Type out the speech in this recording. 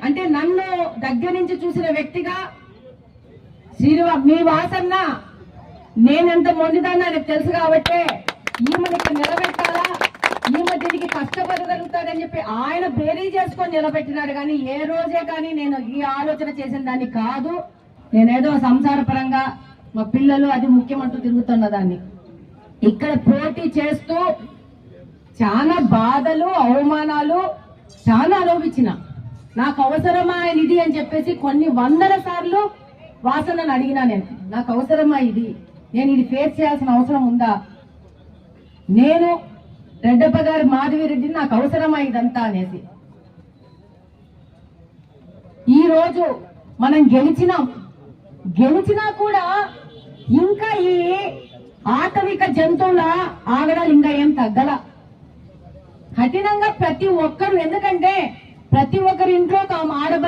అంటే నన్ను దగ్గర నుంచి చూసిన వ్యక్తిగా మీ వాసన్న నేనెంత మొండిదాన్ని ఆయనకు తెలుసు కాబట్టి ఈమెకి నిలబెట్టాలా, ఈమె దీనికి కష్టపడగలుగుతాడని చెప్పి ఆయన బేరీ చేసుకొని నిలబెట్టినాడు. కానీ ఏ రోజే కానీ నేను ఈ ఆలోచన చేసిన దాన్ని కాదు. నేనేదో సంసార పరంగా మా పిల్లలు అది ముఖ్యమంటూ తిరుగుతున్న దాన్ని. ఇక్కడ పోటీ చేస్తూ చాలా బాధలు అవమానాలు చాలా అనుభవించిన. నాకు అవసరమా ఇది అని చెప్పేసి కొన్ని వందల సార్లు వాసనను అడిగినా. నాకు అవసరమా ఇది, నేను ఇది ఫేస్ చేయాల్సిన అవసరం ఉందా, నేను రెడ్డప్ప గారి మాధవిరెడ్డిని నాకు అవసరమా ఇదంతా అనేసి. ఈ రోజు మనం గెలిచినా కూడా ఇంకా ఈ ఆటవిక జంతువుల ఆగడాలు ఇంకా ఏం తగ్గల. కఠినంగా ప్రతి ఒక్కరు, ఎందుకంటే ప్రతి ఒక్కరి ఇంట్లో ఆడబ